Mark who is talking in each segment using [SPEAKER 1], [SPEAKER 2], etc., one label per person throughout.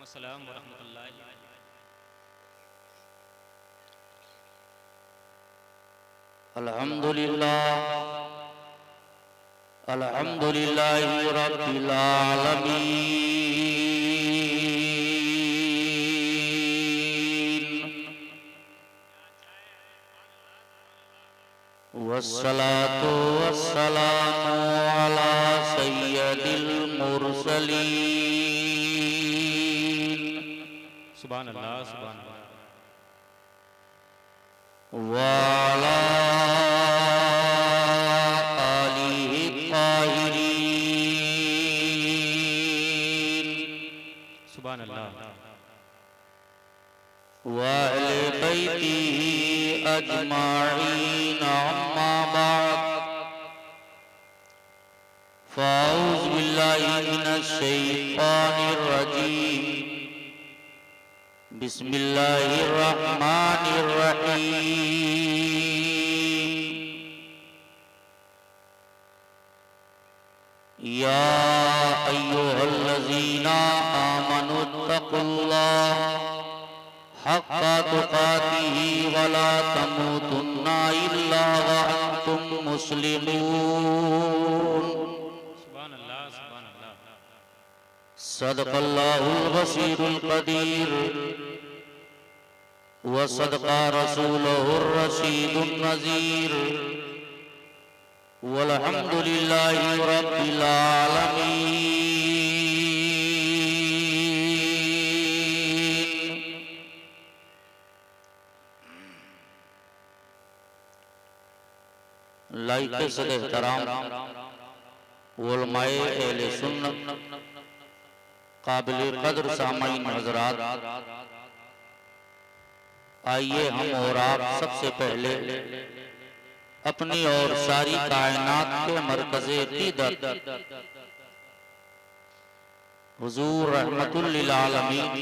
[SPEAKER 1] अस्सलाम वरहमतुल्लाहि।
[SPEAKER 2] अल्हम्दुलिल्लाह अल्हम्दुलिल्लाहि रब्बिल आलमीन वस्सलातु वस्सलामु अला सय्यदिल मुरसलीन
[SPEAKER 1] सुभान अल्लाह सुभान अल्लाह।
[SPEAKER 2] वाला आलिहि ताहिरीन
[SPEAKER 1] सुभान अल्लाह।
[SPEAKER 2] व अहले बैतिही अजमाईन अम्मा बाद फ़अऊज़ु बिल्लाहि मिनश शैतानिर रजीम बिस्मिल्लाहिर रहमानिर रहीम या अय्युहल्लज़ीना आमनुत्तकुल्लाह हक़्क़ तुक़ातिही वला तमूतुन्ना इल्ला व अंतुम मुस्लिमून
[SPEAKER 1] सुभान अल्लाह सुभान अल्लाह।
[SPEAKER 2] सदक़ल्लाहुल बसीरुल क़दीर व सदक़ा रसूलुहुर रशीदुन नज़ीर वल्हम्दुलिल्लाहि रब्बिल आलमीन। लाइक़ सद एहतराम उलमाए अहले सुन्नत काबिल कद्र सामाईन हज़रात, आइए हम और आप सबसे पहले अपनी और सारी कायनात के मरकज़े अक़ीदत हुज़ूर रहमतुल लिल आलमीन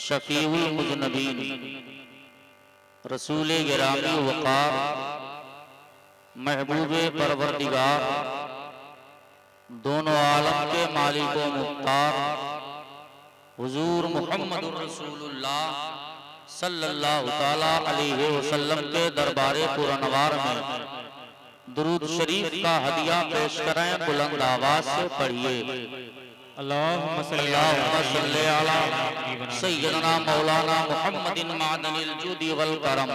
[SPEAKER 2] शफ़ीउल मुज़नबीन रसूल गिरामी वक़ार महबूब परवरदिगार दोनों आलम के मालिक व मुख्तार हुज़ूर मुहम्मदुर रसूलुल्लाह सल्लल्लाहु ताला अलैहि वसल्लम के दरबारे पुरनवार में दुरूद शरीफ का हदिया पेश करें। बुलंद आवाज से पढ़िए
[SPEAKER 1] अल्लाहुम्मा
[SPEAKER 2] सल्ली अला सय्यदना मौलाना मुहम्मदिन मादनिल जुदी वल करम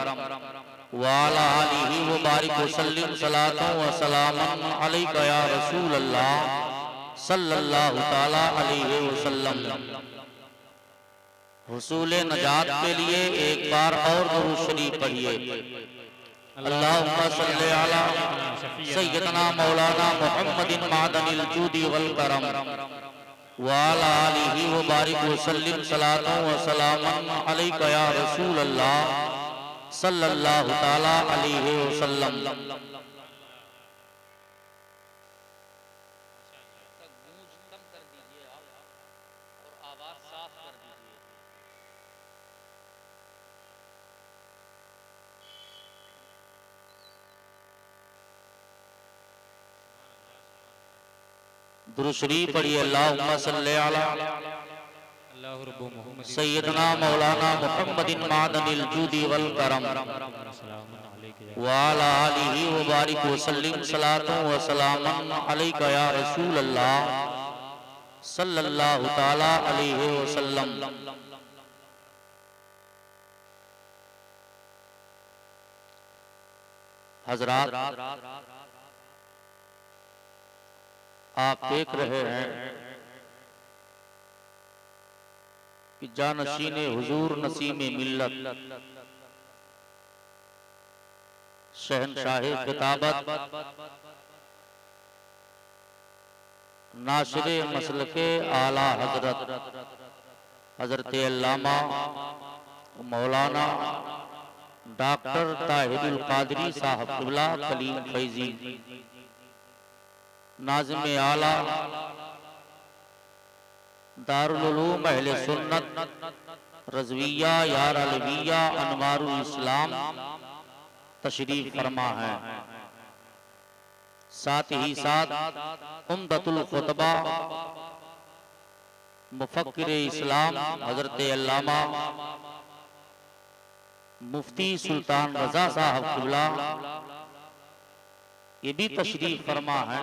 [SPEAKER 2] व अला आलिहि व बारिक व सल्लिम सलातन व सलामन अलैका या रसूल अल्लाह सल्लल्लाहु ताला अलैहि वसल्लम। हुसूल नजात के लिए एक बार और दुरूद शरीफ पढ़िए। अल्लाहुम्मा सल्ली अला सय्यदना मौलाना मुहम्मदिन मादनिल जुदी वल करम व अला आलिहि व बारिक व सल्लिम सलातन व सलामन अलैका या रसूल अल्लाह सल्लल्लाहु ताला अलैहि वसल्लम। दुरूद शरीफ पढ़िए। अल्लाहुम्मा सल्ली अला
[SPEAKER 1] अल्लाहु रब्बु मुहम्मद
[SPEAKER 2] सय्यदना मौलाना मुहम्मदिन मादनिल जुदी वल करम व अला आलिहि व बारिक व सल्लिम सलातन व सलामन अलैका या रसूल अल्लाह सल्लल्लाहु ताला अलैहि वसल्लम। हजरात, आप देख रहे हैं कि जानशीने हुजूर नसीमे मिल्लत शहनशाहे खिताबत नाशिरे मसलके आला हजरत हजरत अल्लामा मौलाना डॉक्टर ताहिरुल कादरी साहब क़िबला कलीम फैजी नाज़िम आला दारुल उलूम अहले सुन्नत रज़विया यार अलविया अनवारुल इस्लाम तशरीफ फरमा है। साथ ही साथ उम्दतुल खुतबा मुफक्किर इस्लाम हजरत अल्लामा मुफ्ती सुल्तान रजा साहब क़िबला ये भी तशरीफ फरमा है,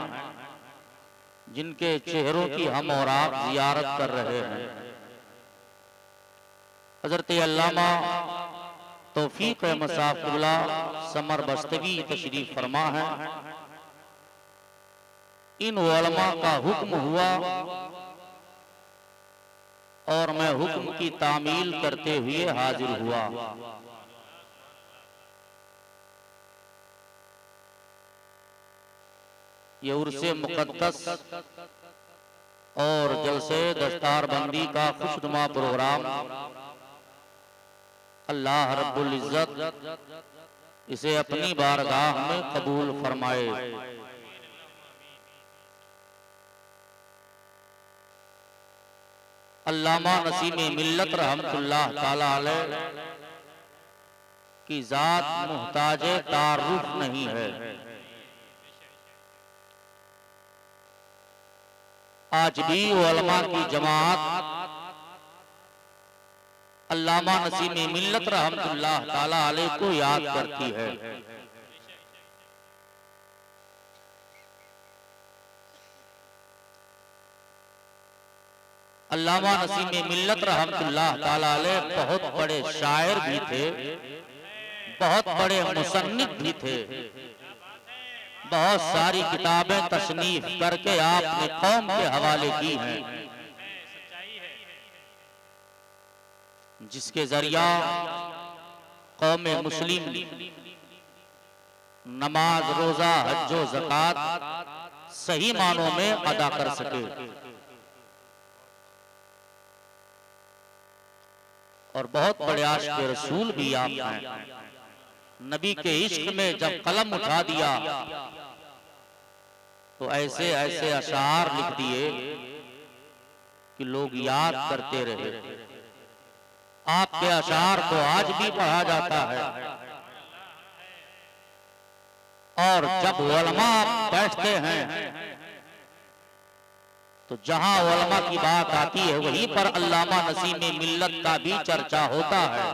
[SPEAKER 2] जिनके चेहरों की हम और आप जियारत कर रहे हैं। हजरत अल्लामा तौफीक अहमद साहब क़िबला समर बस्तगी तशरीफ फरमा है। इन उलमा का हुक्म हुआ और मैं हुक्म की तामील करते हुए हाजिर हुआ। ये उर्से मुक़द्दस और जलसे दस्तारबंदी का खुशनुमा प्रोग्राम अल्लाह रब्बुल इज़्ज़त इसे अपनी बारगाह में कबूल फरमाए। अल्लामा नसीम मिल्लत रहमतुल्लाह ताला अलैह की जात मुहताजे तारुफ नहीं है। आज भी उलमा की जमात अल्लामा नसीम मिल्लत रहमतुल्लाह ताला अलैह को याद करती है। अल्लामा नसीम मिल्लत रहमतुल्लाह ताला अलैह बहुत बड़े शायर भी थे, बहुत बड़े मुसन्निफ भी थे। बहुत सारी किताबें तसनीफ करके आपने कौम के हवाले की हैं, जिसके जरिया कौम मुस्लिम नमाज, रोजा, हज्जो, ज़कात सही मानों में अदा कर सके। और बहुत बड़े आशिक़ रसूल भी आप हैं। नबी के इश्क में जब कलम उठा दिया तो ऐसे ऐसे अशार लिख दिए कि लोग याद करते रहे। आपके अशार को आज भी पढ़ा जाता है। और जब उलमा बैठते हैं तो जहां उलमा की बात आती है वहीं पर अल्लामा नसीम मिल्लत का भी चर्चा होता है।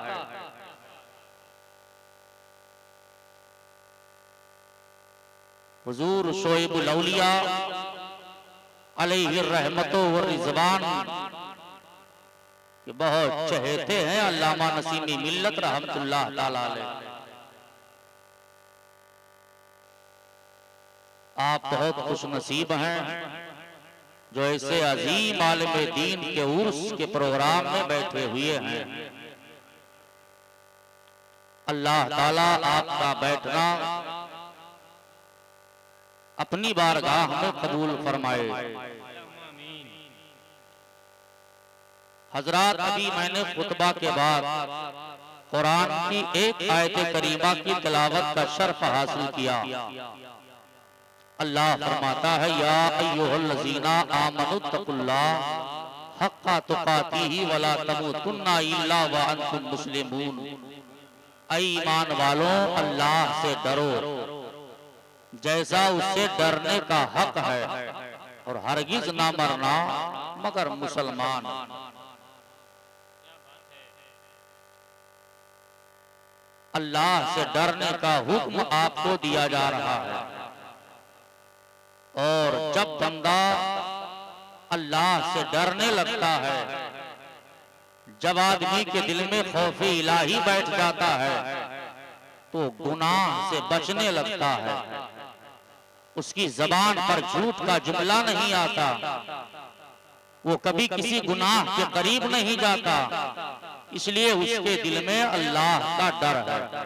[SPEAKER 2] हुजूर शोएबुल औलिया अलैहि रहमतो व रिज़वान के बहुत चहेते हैं अल्लामा नसीम मिल्लत रहमतुल्लाह ताला अलैह। आप बहुत खुश नसीब हैं जो ऐसे अजीम आलिम दीन के उर्स के प्रोग्राम में बैठे हुए हैं। अल्लाह ताला आपका बैठना अपनी बारगाह में कबूल फरमाए। हजरात, अभी मैंने खुतबा के बाद कुरान की एक आयत करीमा की तिलावत का शर्फ हासिल किया। अल्लाह फरमाता है, या अय्युहल्लज़ीना आमनुत्तकुल्लाह हक्का तुकातिही वला तमूतुन्ना इल्ला व अंतुम मुस्लिमून। ऐ ईमान वालों, अल्लाह से डरो जैसा उससे डरने का हक है, और हरगिज ना मरना मगर मुसलमान। अल्लाह से डरने का हुक्म आपको दिया जा रहा है। और जब बंदा अल्लाह से डरने लगता है, जब आदमी के दिल में खौफ इलाही बैठ जाता है, तो गुनाह से बचने लगता है। उसकी जबान पर झूठ का जुमला नहीं आता, वो कभी किसी गुनाह के करीब नहीं जाता, इसलिए उसके दिल में अल्लाह का डर है।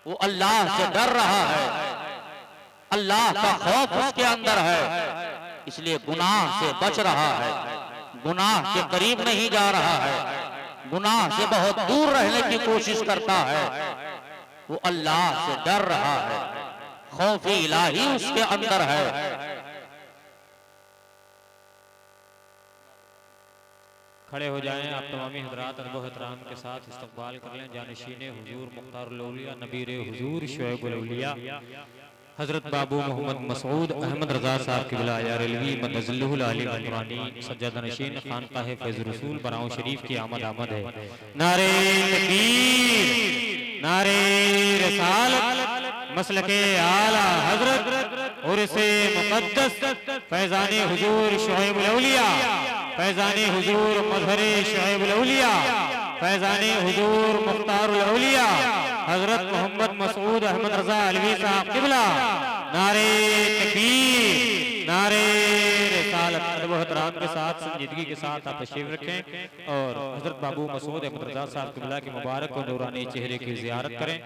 [SPEAKER 2] वो अल्लाह से डर रहा है, अल्लाह का खौफ उसके अंदर है, इसलिए गुनाह से बच रहा है, गुनाह के करीब नहीं जा रहा है, गुनाह से बहुत दूर रहने की कोशिश करता है। वो अल्लाह से डर रहा है, खौफ इलाही उसके अंदर है।
[SPEAKER 1] खड़े हो जाएं आप तमामी हजरात, अदब एहतराम के साथ इस्तकबाल कर लें जानशीन हुजूर मुख्तारुल औलिया नबीर हुजूर शोएबुल औलिया हजरत बाबू मोहम्मद मसूद अहमद रजा साहब किबला या रेलवी मदज़िल्लुल आली कुरानी सज्जादा नशीन खानकाह फैज़ रसूल बराऊं शरीफ की आमद आमद है। नारे तकबीर, नारे रिसालत, मसलके आला हजरत और से मुक़द्दस फैज़ाने हुजूर शुएबुल औलिया, फैज़ाने हुजूर मज़हरे शुएबुल औलिया, फैज़ाने हुजूर मुख्तारुल औलिया हजरत मोहम्मद मसूद अहमद रजा अलवी साहब किबला। नारे तकबीर, नारे रिसालत। अदब व एहतराम के साथ संजीदगी के साथ आप तशरीफ रखें और हजरत बाबू मसूद अहमद रजा साहब किबला के मुबारक और नूरानी चेहरे की ज़ियारत करें।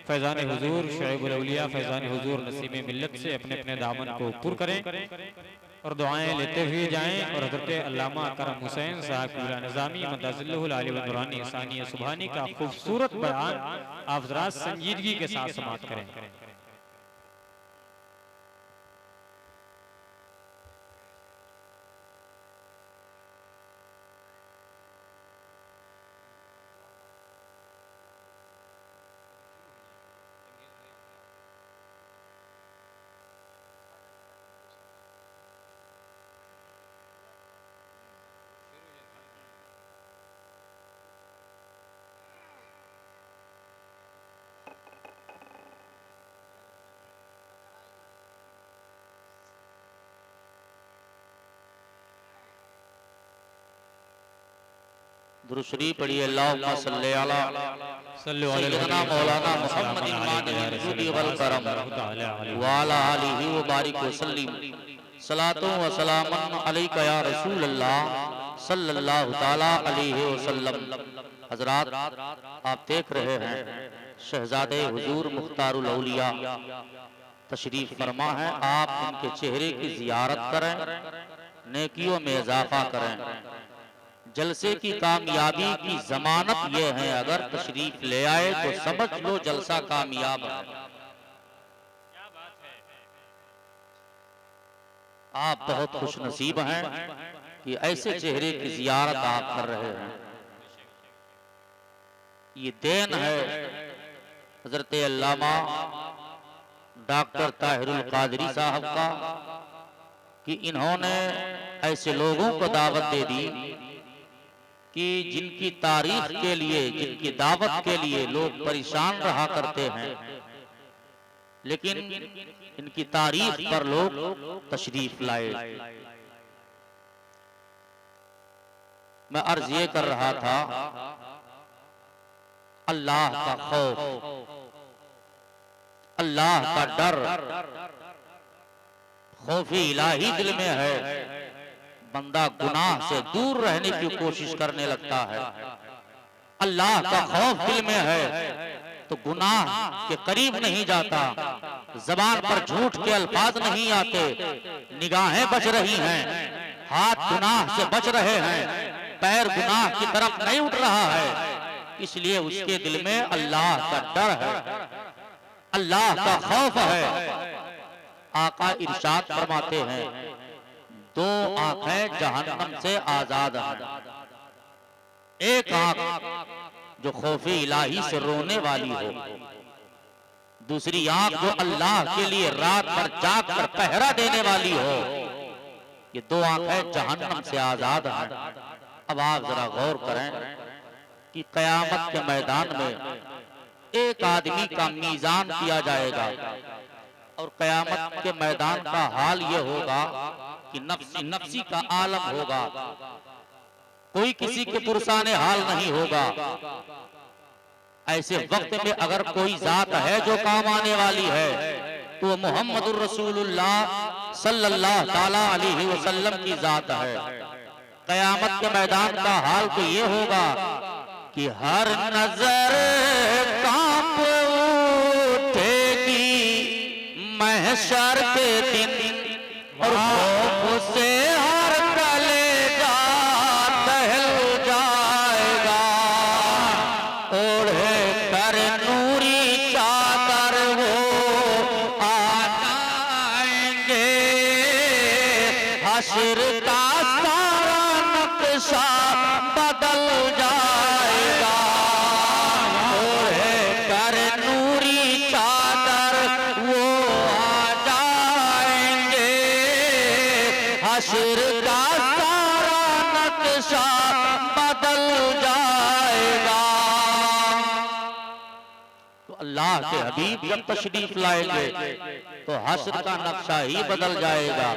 [SPEAKER 1] फैज़ान हुजूर शुएबुल औलिया, फैज़ान हुजूर नसीम मिल्लत से अपने अपने दामन को पुर करें और दुआएं लेते हुए जाएं। और हजरत अल्लामा करम हुसैन साहब किबला निज़ामी मदज़िल्लुल आली व नूरानी सानिया सुभानी का खूबसूरत बयान आप ज़रा संजीदगी के साथ समाप्त करें।
[SPEAKER 2] दुरूद शरीफ पढ़िए। अल्लाहुम्मा सल्ली अला सय्यदना मौलाना मुहम्मदिन मादिनिल जुदी वल करम व अला आलिहि व बारिक व सल्लिम। सलातो व सलामन अलैका या रसूल अल्लाह सल्लल्लाहु तआला अलैहि वसल्लम। हजरात, आप देख रहे हैं शहजादे हुजूर मुख्तारुल औलिया तशरीफ फरमा है। आप उनके चेहरे की जियारत करें, नेकियों में इजाफा करें। जलसे की कामयाबी की जमानत यह है, अगर तशरीफ ले आए तो समझ लो जलसा कामयाब है। आप बहुत खुश नसीब हैं कि ऐसे चेहरे की जियारत आप कर रहे हैं। ये देन है हजरत अल्लामा डॉक्टर ताहिरुल कादरी साहब का कि इन्होंने ऐसे लोगों को दावत दे दी कि जिनकी तारीफ के लिए, जिनकी दावत के लिए लोग परेशान रहा करते हैं, लेकिन इनकी तारीफ पर लोग तशरीफ लाए। मैं अर्ज ये कर रहा था, अल्लाह का खौफ, अल्लाह का डर, खौफ इलाही दिल में है, बंदा गुनाह से दूर रहने की कोशिश करने लगता है। अल्लाह का खौफ दिल में है तो गुनाह के करीब नहीं जाता, जबान पर झूठ के अल्फाज नहीं आते, निगाहें बच रही हैं, हाथ गुनाह से बच रहे हैं, पैर गुनाह की तरफ नहीं उठ रहा है। इसलिए उसके दिल में अल्लाह का डर है, अल्लाह का खौफ है। आका इरशाद फरमाते हैं, दो आंखें जहन्नम से आजाद हैं। एक आंख जो खौफे इलाही से रोने वाली हो, दूसरी आंख जो अल्लाह के लिए रात भर जाग कर पहरा देने वाली हो। ये दो आंखें जहन्नम से आजाद हैं। अब आप जरा गौर करें कि कयामत के मैदान में एक आदमी का मीजान किया जाएगा और कयामत के मैदान का हाल ये होगा कि नफ्सी नफ्सी का आलम होगा, कोई किसी के पुरसाने हाल नहीं होगा। ऐसे वक्त में अगर कोई जात है जो काम आने वाली है तो मोहम्मदुर रसूलुल्लाह सल्लल्लाहु ताला अलैहि वसल्लम की जात है। कयामत के मैदान का हाल तो ये होगा कि हर नजर कांप उठेगी महशर के दिन और खौफ से हर कलेजा दहल जाएगा। ओढ़े कर नूरी चादर वो आ जाएंगे, हश्र का सारा नक्शा बदल जाएगा। ओढ़े कर नूरी चादर वो अल्लाह के हबीब जब तशरीफ लाएंगे तो हश्र का नक्शा ही बदल जाएगा।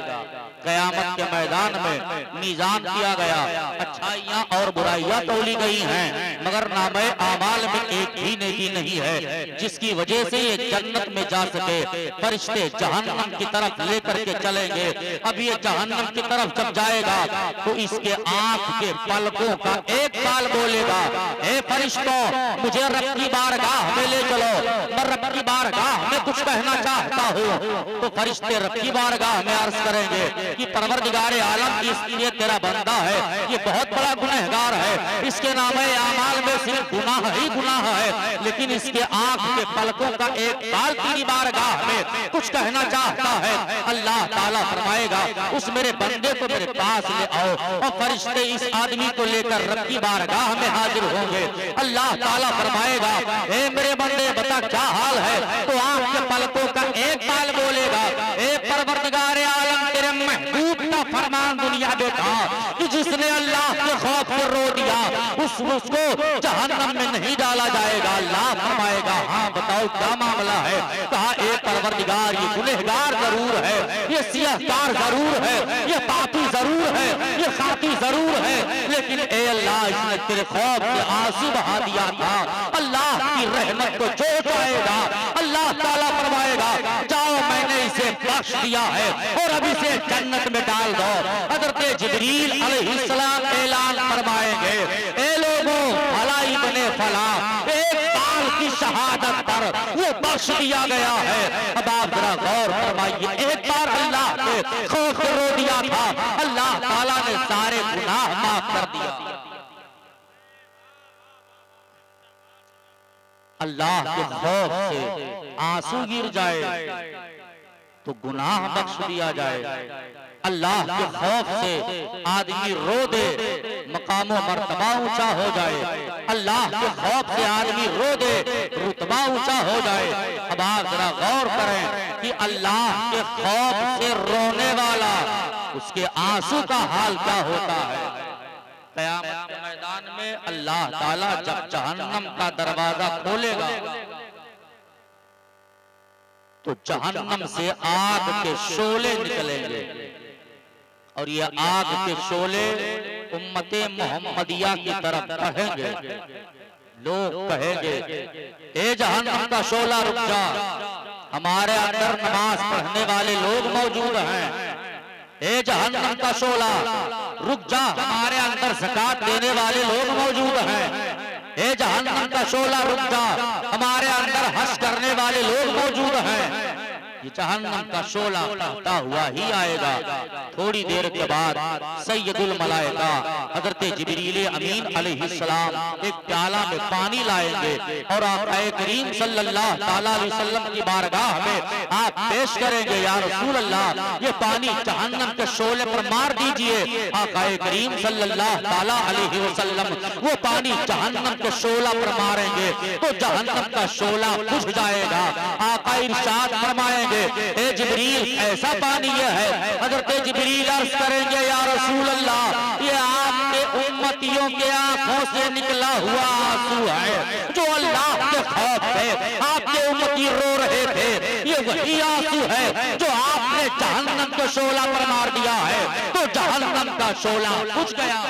[SPEAKER 2] कयामत के मैदान में मीजान किया गया, अच्छाइयाँ और बुराइयाँ तोली गई हैं, मगर नामे आमाल में एक भी नेकी नहीं है जिसकी वजह से ये जन्नत में जा सके। फरिश्ते जहन्नम की तरफ लेकर के चलेंगे। अब ये जहन्नम की तरफ जब जाएगा तो इसके आंख के पलकों का एक बाल बोलेगा, हे फरिश्तों मुझे रब की बारगाह में ले चलो, मैं रब की बारगाह में कुछ कहना चाहता हूँ। तो फरिश्ते रब की बारगाह में अर्ज करेंगे कि परवरदिगारे आलम, इसलिए तेरा बंदा है, ये बहुत बड़ा गुनहगार है, इसके नामे आमाल में सिर्फ गुनाह ही गुनाह है, लेकिन इसके आंख के पलकों का एक बाल तेरी बारगाह में कुछ कहना चाहता है। अल्लाह ताला फरमाएगा उस मेरे बंदे को मेरे पास ले आओ, और फरिश्ते इस आदमी को लेकर रब की बारगाह में हाजिर होंगे। अल्लाह ताला फरमाएगा, ए मेरे बंदे बता क्या हाल है? तो आंख के पलकों का एक बाल बोलेगा, ए परवरदिगारे आलम तेरे महबूब का फरमान दुनिया देखा कि जिसने अल्लाह के खौफ से रो दिया उसको जहन्नम में नहीं डाला जाएगा। अल्लाह फरमाएगा, हाँ बताओ क्या मामला है? कहा, ए परवरदिगार ये गुनहगार जरूर है, ये सियाहकार जरूर है, ये पापी जरूर है, ये खाती जरूर है, लेकिन ए अल्लाह इसने तेरे खौफ से आंसू बहा दिया था। अल्लाह की रहमत को जो चाहेगा अल्लाह ताला फरमाएगा, जाओ मैंने इसे बख्श दिया है और अब इसे जन्नत में डाल दो। हज़रत जिब्रील अलैहिस्सलाम ऐलान फरमाएंगे, ए लोगों भलाई बने फला, एक बाल की शहादत पर वो बख्श दिया गया है। अब आप जरा गौर फरमाइए, एक बार अल्लाह के खौफ से रो दिया था, अल्लाह ताला ने सारे गुनाह माफ कर दिया। अल्लाह के खौफ से आंसू गिर जाए तो गुनाह बख्श दिया जाए। अल्लाह के खौफ से आदमी रो दे, मकाम मर्तबा ऊंचा हो जाए। अल्लाह के खौफ से आदमी रो दे, रुतबा ऊंचा हो जाए। अब आप जरा गौर करें कि अल्लाह के खौफ से रोने वाला उसके आंसू का हाल क्या होता है। क़यामत के मैदान में अल्लाह ताला जब जहन्नम का दरवाजा खोलेगा तो जहन्नम से आग के शोले निकलेंगे, और ये आग के शोले उम्मते मोहम्मदिया की तरफ कहेंगे। लोग कहेंगे, ए जहन्नम का शोला रुक जा, हमारे अंदर नमाज पढ़ने वाले लोग मौजूद हैं। ए जहन्नम का शोला रुक जा, हमारे अंदर ज़कात देने वाले लोग मौजूद हैं। ए जहन्नम का शोला रुक जा, हमारे अंदर हज करने वाले लोग मौजूद हैं। ये जहन्नम का शोला कहता हुआ ही आएगा। थोड़ी देर के बाद सैयदुल मलाइका हजरत जिब्रील अमीन अलैहिस्सलाम एक प्याला में पानी लाएंगे और आका करीम सल्लल्लाहु अलैहि वसल्लम की बारगाह में आप पेश करेंगे, या रसूल अल्लाह ये पानी जहन्नम के शोले पर मार दीजिए। आका करीम सल्लल्लाहु अलैहि वसल्लम वो पानी जहन्नम के शोला पर मारेंगे तो जहन्नम का शोला बुझ जाएगा। आका इरशाद फरमाएंगे, ए जिब्रील ऐसा पानी ये है। हज़रत जिब्रील अर्ज करेंगे, या रसूल अल्लाह ये आपके उम्मतियों के आंखों से निकला हुआ आंसू है जो अल्लाह के खौफ से आपके उम्मती रो रहे थे। ये वही आंसू है जो आपने जहन्नम के शोला पर मार दिया है तो जहन्नम का शोला बुझ गया।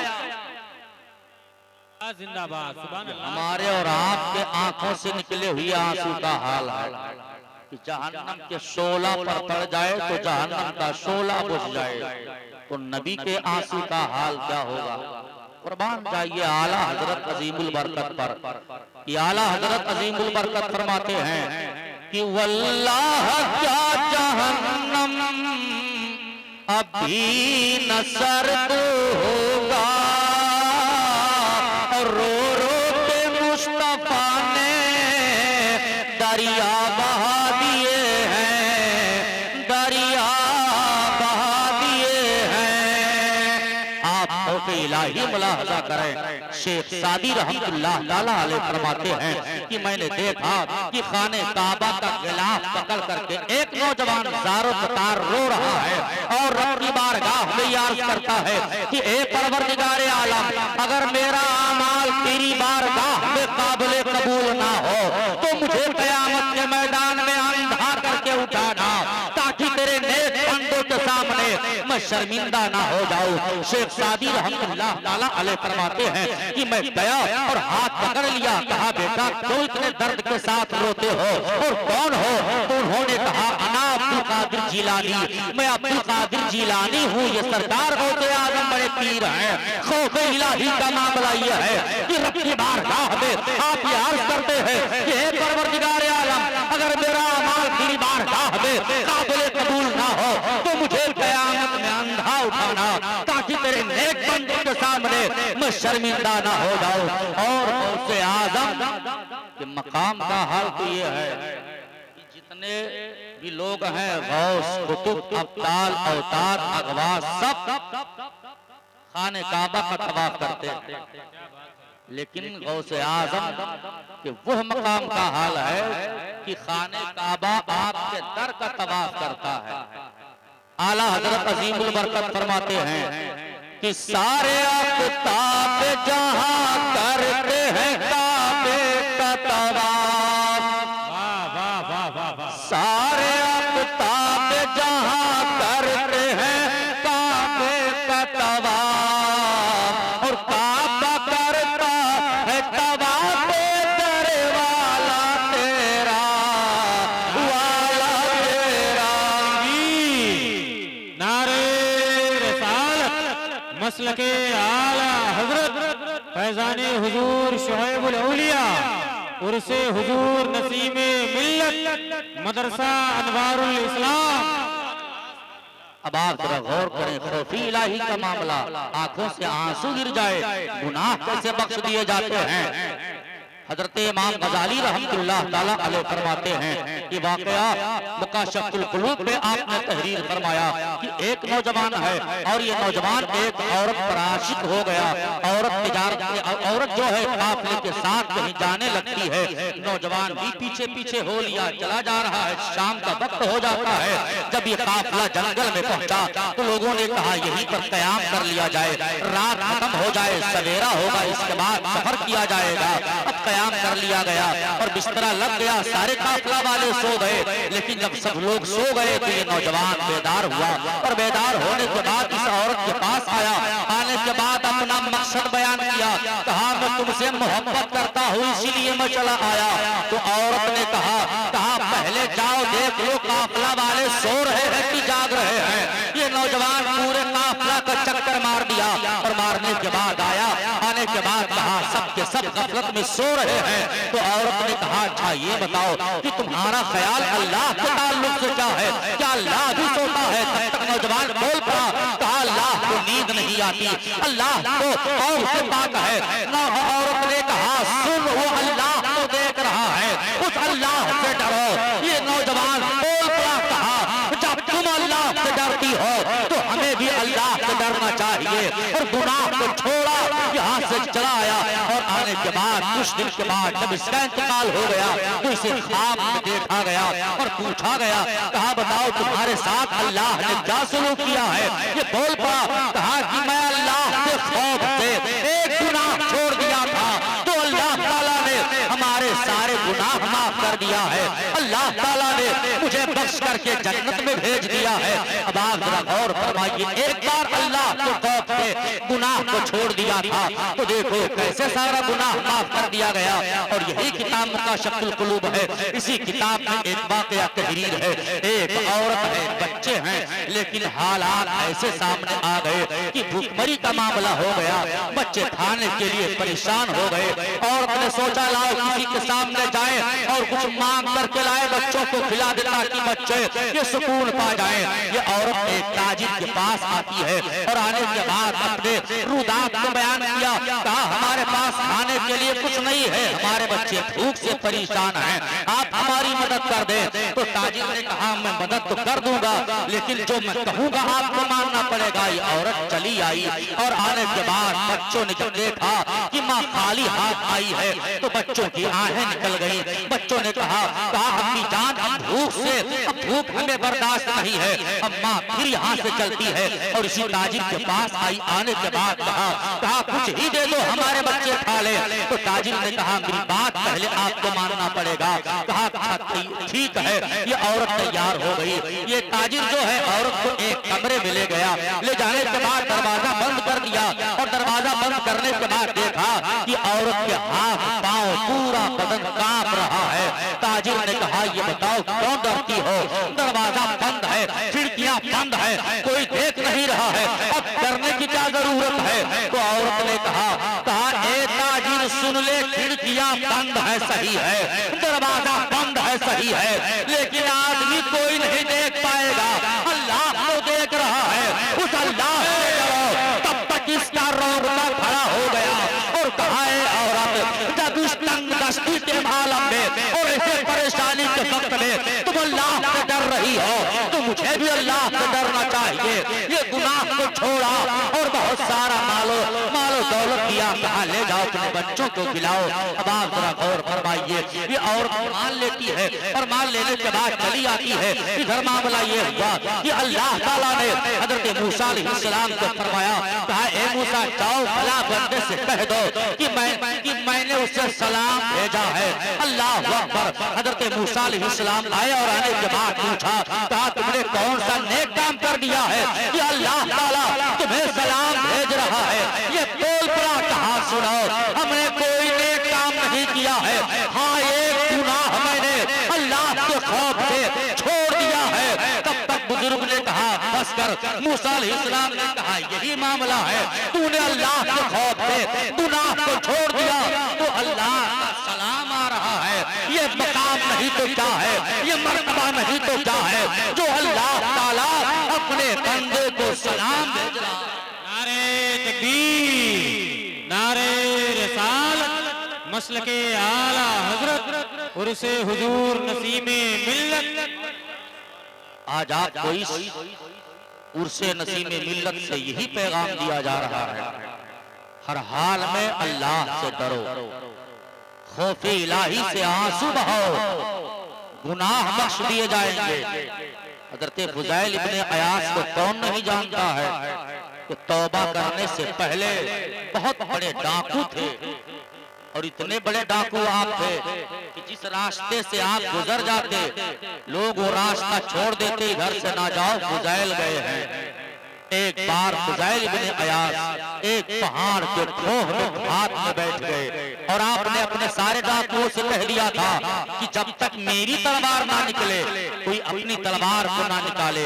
[SPEAKER 1] जिंदाबाद, सुभान अल्लाह।
[SPEAKER 2] हमारे और आपके आंखों से निकले हुए आंसू का हाल है कि जहन्नम के शोला पर पड़ जाए तो जहन्नम का शोला बुझ जाए तो नबी के आंसू का हाल क्या होगा। कुर्बान जाइए आला हजरत अजीमुल बरकत पर। ये आला हजरत अजीमुल बरकत फरमाते हैं कि वल्लाह क्या जहन्नम अभी न सर्द होगा, और रो रो के मुस्तफा ने दरिया बहा दिए हैं, दरिया बहा दिए हैं। आप मौके इलाही मुलाहजा करें, शेख सादी रहमतुल्लाह ताला अलैह फरमाते हैं कि मैंने देखा कि खाने काबा का गिलाफ पकड़ करके एक नौजवान ज़ारो कतार रो रहा है और रब की बारगाह में अर्ज करता है कि ए परवरदिगारे आलम, अगर मेरा अमाल तेरी बारगाह में काबिल कबूल ना हो तो मुझे क़यामत के मैं शर्मिंदा ना हो जाऊं। शेख सादी रहमतुल्लाह ताला अलैह फरमाते हैं कि मैं गया और हाथ पकड़ लिया, कहा बेटा क्यों इतने दर्द के साथ रोते हो और कौन हो? तो उन्होंने कहा अना अब्दुल कादिर जिलानी, मैं अब्दुल कादिर जिलानी हूँ। ये सरकार गौसे आजम बड़े पीर हैं। खौफ इलाही का मामला यह है कि रब की बारगाह में आप ये अर्ज करते हैं कि हे परवरदिगार आलम, अगर मेरा अमाल तेरी बारगाह में काबिल कबूल ना हो तो मुझे क़यामत में अंधा उठाना, ताकि तेरे नेक बंदों के सामने मैं शर्मिंदा ना हो जाऊं। और गौसे आजम के मकाम का हाल तो ये है कि जितने भी लोग हैं गौस, कुतुब, अब्दाल, अवतार, अगवास, सब खाने काबा का तवाफ करते हैं, लेकिन गौसे आजम के वह मकाम का हाल है कि खाने काबा आपके दर का तवाफ करता है। आला हजरत अजीमुल बरकत फरमाते हैं कि सारे आफ्ताब जहां करते हैं काबे का तवाफ, सारे आफ्ताब जहां करते हैं काबे का तवाफ, और काबा करता है तवाफ दर वाला तेरा, वाला तेरा।
[SPEAKER 1] नारे रिसालत मसलके आला हजरत फैजाने हुजूर शुएबुल औलिया उर्से हुजूर नसीमे मिल्लत मदरसा अनवारुल इस्लाम।
[SPEAKER 2] अब आप जरा गौर करें, खौफी इलाही का मामला, आंखों से आंसू गिर जाए, गुनाह कैसे बख्श दिए जाते हैं। हजरत इमाम गजाली रहमतुल्लाह ताला अलैह फरमाते हैं कि वाकया मुकाशफुल कुलूब में आपने तहरीर फरमाया कि एक नौजवान है और ये नौजवान एक औरत पर आशिक हो गया। औरत जो है काफिले के साथ कहीं जाने लगती है, नौजवान भी पीछे पीछे हो लिया, चला जा रहा है। शाम का वक्त हो जाता है, जब ये काफिला जंगल में पहुंचा तो लोगों ने कहा यहीं पर कयाम कर लिया जाए, रात खत्म हो जाए, सवेरा होगा, इसके बाद सफर किया जाएगा। अब कयाम कर लिया गया और बिस्तरा लग गया, सारे काफिला वाले सो गए। लेकिन जब सब लोग सो गए तो ये नौजवान बेदार हुआ और बेदार होने के बाद इस औरत के पास आया। आने के बाद अपना मकसद बयान किया, कहा मैं तुमसे मोहब्बत करता हूँ इसीलिए मैं चला आया। तो औरत ने कहा पहले जाओ देख लो काफिला वाले सो रहे हैं कि जाग रहे हैं। ये नौजवान पूरे काफिला का चक्कर मार दिया और मारने के बाद आया। आने के बाद कहा सब के सब गफलत में सो रहे हैं। तो औरत ने कहा अच्छा ये बताओ कि तुम्हारा ख्याल अल्लाह के ताल्लुक से क्या है, क्या अल्लाह भी सोता है? तब तक नौजवान बोल पड़ा, कहा अल्लाह को नींद नहीं आती, अल्लाह को कौन से पाक है। औरत ने कहा सुन, वो अल्लाह को देख रहा है, उस अल्लाह से डरो। ये नौजवान बोल पड़ा, कहा जब तुम अल्लाह से डरती हो तो हमें भी अल्लाह से डरना चाहिए। और गुनाह को छोड़ा, यहाँ से चला आया। और आने के बाद कुछ दिन के बाद जब इसका इंतकाल हो गया तो इसे ख्वाब में देखा गया और पूछा गया, कहा बताओ तुम्हारे साथ अल्लाह ने क्या सुलूक किया है? ये बोल पड़ा, कहा कि मैं अल्लाह के खौफ से एक गुनाह छोड़ दिया था तो अल्लाह ताला ने हमारे सारे गुनाह माफ कर दिया है, अल्लाह ताला ने मुझे बख्श करके जन्नत में भेज दिया है। अब आप जरा गौर फरमाइए, एक बार अल्लाह के खौफ से गुनाह को छोड़ दिया था तो देखो कैसे सारा गुनाह माफ कर दिया गया। और यही किताब मुकाशफुल कुलूब है। इसी किताब में एक वाकया तहरीर है, एक औरत है, बच्चे हैं, लेकिन हालात ऐसे सामने आ गए कि भूखमरी का मामला हो गया। बच्चे खाने के लिए परेशान हो गए। औरत ने सोचा लाओ किसी के सामने जाए और कुछ मांग करके लाए, बच्चों को खिला दे ताकि बच्चे ये सुकून पा जाए। ये औरत एक ताजिर के पास आती है और आने के बाद अपने रुदात को बयान किया, कहा हमारे पास खाने के लिए कुछ नहीं है, हमारे बच्चे भूख से परेशान हैं, आप हमारी मदद कर दें। तो ताजिर ने कहा मैं मदद तो कर दूंगा, लेकिन जो मैं कहूंगा आपको मानना पड़ेगा। ये औरत चली आई और आने के बाद बच्चों ने जब देखा कि माँ खाली हाथ आई है तो बच्चों की आहें निकल गई। बच्चों ने कहा अम्मी जान अब भूख हमें बर्दाश्त नहीं है। अब माँ फिर यहाँ से चलती है और इसी ताजिर के पास आई। आने के बाद कहा कुछ ही दे दो हमारे बच्चे खा ले। तो ताजिर ने कहा मेरी बात पहले आपको मानना पड़ेगा। कहा ठीक है, ये औरत तैयार हो गई। ये ताजिर जो है औरत को एक कमरे में ले गया, ले जाने के बाद दरवाजा बंद कर दिया और दरवाजा बंद करने के बाद देखा कि औरत के हाथ पांव पूरा बदन कांप रहा है। ताजिर ने कहा ये बताओ क्यों डरती हो, दरवाजा बंद है, खिड़कियां बंद है, कोई देख नहीं रहा है, अब डरने की क्या जरूरत है। तो औरत ने कहा ए ताजिर सुन ले, खिड़कियां बंद है सही है, दरवाजा बंद है सही है, लेकिन आदमी कोई नहीं देख पाएगा, अल्लाह को देख रहा है, उस अल्लाह से डरो। तब तक इसका रोंगटा खड़ा हो गया और कहा औरत जब इस तंग दस्ती के आलम में और ऐसे परेशानी के वक्त में तुम अल्लाह से डर रही हो, तो मुझे भी अल्लाह से डरना चाहिए। ये गुनाह को छोड़ा और बहुत सारा मालो दौलत दिया, कहा ले जाओ अपने बच्चों को खिलाओ। अब आप जरा गौर फरमाइए, ये औरत मान लेती है और मान लेने के बाद चली आती है। इधर मामला ये हुआ कि अल्लाह ताला ने हजरत मूसा अलैहिस्सलाम को फरमाया, कहा ए मूसा जाओ भला बंदे से कह दो कि मैंने उससे सलाम भेजा है। अल्लाह अकबर। हजरत मूसा अलैहिस्सलाम आए और आने के बाद पूछा, कहा तुमने कौन सा नेक काम कर दिया है कि अल्लाह ताला तुम्हें सलाम भेज रहा है। ये बोल पड़ा, कहा सुनो हमने कोई नेक काम नहीं किया है, हाँ एक गुनाह मैंने अल्लाह के खौफ से छोड़ दिया है। तब तक बुजुर्ग ने कहा बस कर। मूसा अलैहिस्सलाम ने कहा यही मामला है, तूने अल्लाह के खौफ से गुनाह को छोड़ दिया तो अल्लाह का सलाम आ रहा है। ये मकाम नहीं तो क्या है, ये मर्तबा नहीं तो क्या है जो अल्लाह ताला अपने बंदे को सलाम भेज रहा है।
[SPEAKER 1] नारे तकबीर, नारे रिसालत, मसलके आला हजरत उर्से हुजूर नसीमे मिल्लत।
[SPEAKER 2] आज आपको इस उर्से नसीमे मिल्लत से यही पैगाम दिया जा रहा है, हर हाल में अल्लाह से डरो, खौफे इलाही से आंसू बहाओ, गुनाह बख्श दिए जाएंगे। हजरत फुज़ैल इब्ने अयास को कौन नहीं जानता है कि तौबा करने से पहले बहुत बड़े डाकू थे और इतने बड़े डाकू आप थे कि जिस रास्ते से आप गुजर जाते लोग वो रास्ता छोड़ देते, इधर से ना जाओ फुज़ैल गए हैं। एक बार फुज़ैल इब्ने अयास एक पहाड़ के खोह में हाथ में बैठ गए और आपने अपने सारे डाकुओं से कह दिया था कि जब तक मेरी तलवार ना निकले कोई अपनी तलवार को ना निकाले।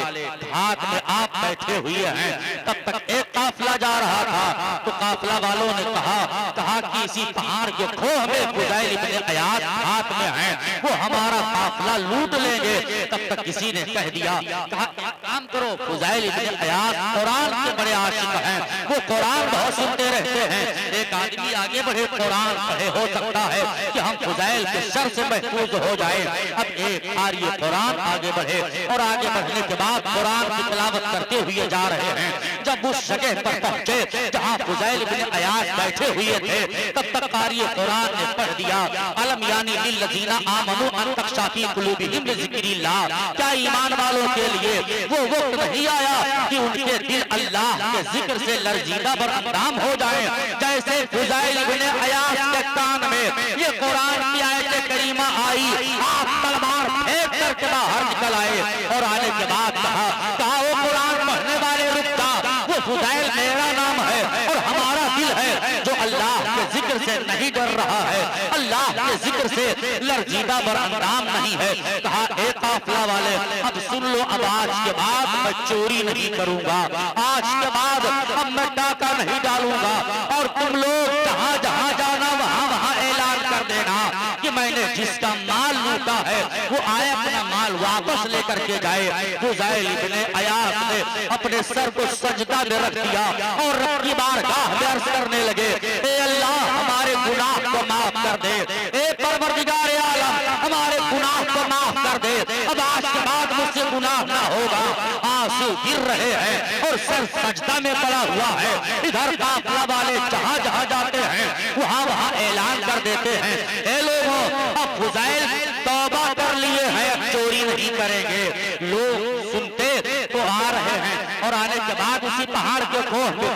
[SPEAKER 2] हाथ में आप बैठे हुए हैं, तब तक एक काफिला जा रहा था तो काफिला वालों ने कहा कि इसी पहाड़ के खोह में फुज़ैल इब्ने अयास हाथ में है, वो हमारा काफिला लूट लेंगे। तब तक किसी ने कह दिया, कहा काम करो, फुज़ैल इब्ने अयास कुरान के बड़े आशिक हैं, वो कुरान बहुत सुनते रहते हैं, एक आदमी आगे बढ़े कुरान पढ़े, हो सकता है कि हम फुज़ैल के शर से महफूज हो जाए। अब एक बार ये कुरान आगे बढ़े और आगे बढ़ने के बाद कुरान की तिलावत करते हुए जा रहे हैं। जब उस जगह पर पहुंचे जहां फुज़ैल इब्ने अयास बैठे हुए थे, तब तक कारी कुरान ने पढ़ दिया, अलम यानी लिल्लज़ीना आमनू अन तख़शा फ़ी क़ुलूबिहिम लिज़िक्रिल्लाह, क्या ईमान वालों के लिए वो वक्त नहीं आया कि उनके दिल अल्लाह के जिक्र से लरजीदा बरअंदाम हो जाए। जैसे फुज़ैल इब्ने अयास के कान में ये कुरान की आयत करीमा आई, आप तलवार फेंक करके बाहर निकल आए और आने के बाद कहा वो कुरान पढ़ने वाले रुक जा, वो फुज़ैल मेरा नाम है और हमारा दिल है जो अल्लाह के जिक्र से नहीं डर रहा है, अल्लाह के जिक्र से लरजीदा बरअंदाम नहीं है। कहा ए काफिला वाले अब सुन लो, अब आज के बाद मैं चोरी नहीं करूंगा, आज के बाद अब मैं डाका नहीं डालूंगा और तुम लोग जहां जहां जाना वहां वहां ऐलान कर देना कि मैंने जिसका माल लूटा है वो आए अपना माल वापस लेकर के जाए। फुज़ैल इब्ने अयास ने अपने सर को सजदा में रख दिया और रब की बारगाह में अर्ज़ करने लगे, ए अल्लाह हमारे गुनाह को माफ कर दे, ए परवरदिगार आलम हमारे गुनाह को माफ कर दे, अब आज के बाद मुझसे गुनाह ना होगा। आंसू गिर रहे हैं और सर सजदा में पड़ा हुआ है। इधर काफिला वाले जहां जहां जाते हैं वहां वहां ऐलान कर देते हैं, ए लोगों अब फुज़ैल तौबा कर लिए हैं, अब चोरी नहीं करेंगे। लोग सुनते तो आ रहे हैं और आने के बाद उसी पहाड़ के खोह पे